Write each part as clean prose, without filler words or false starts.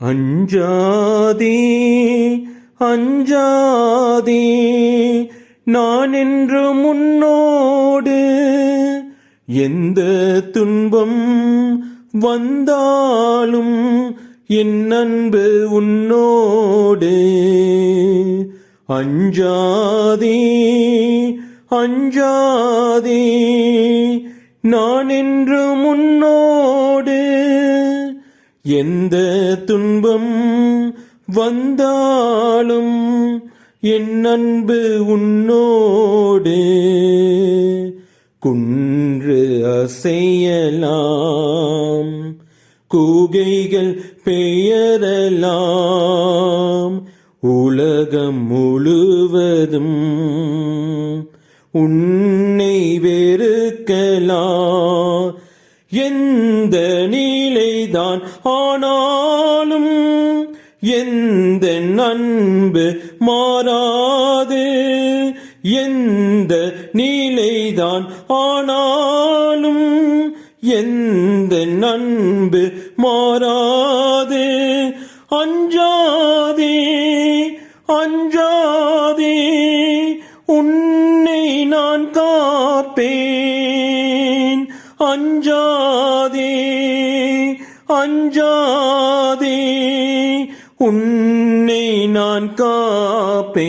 அஞ்சாதே அஞ்சாதே நான் என்று முன்னோடு எந்த துன்பம் வந்தாலும் என் அன்பு உன்னோடு. அஞ்சாதே அஞ்சாதே நான் என்று முன்னோடு எந்த துன்பம் வந்தாலும் என் அன்பு உன்னோடு. குன்று அசையலாம், கூகைகள் பெயரலாம், உலகம் முழுவதும் உன்னை வெறுக்கலாம். எந்த நிலைதான் ஆனாலும் எந்த அன்பு மாறாது. எந்த நிலைதான் ஆனாலும் எந்த அன்பு மாறாது. அஞ்சாதே அஞ்சாதே உன்னை நான் காப்பேன். அஞ்சாதே அஞ்சாதே உன்னை நான் காப்பேன்.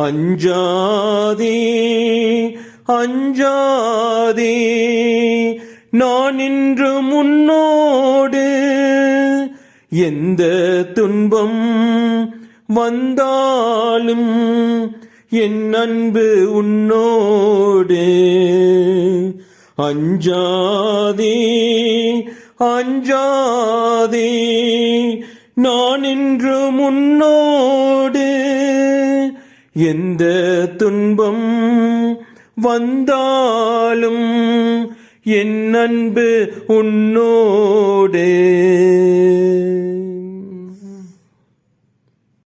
அஞ்சாதே அஞ்சாதே நான் இன்று முன்னோடு எந்த துன்பம் வந்தாலும் என் அன்பு உன்னோடு. அஞ்சாதே அஞ்சாதே நான் இன்று முன்னோடு எந்த துன்பம் வந்தாலும் என் அன்பு உன்னோடு.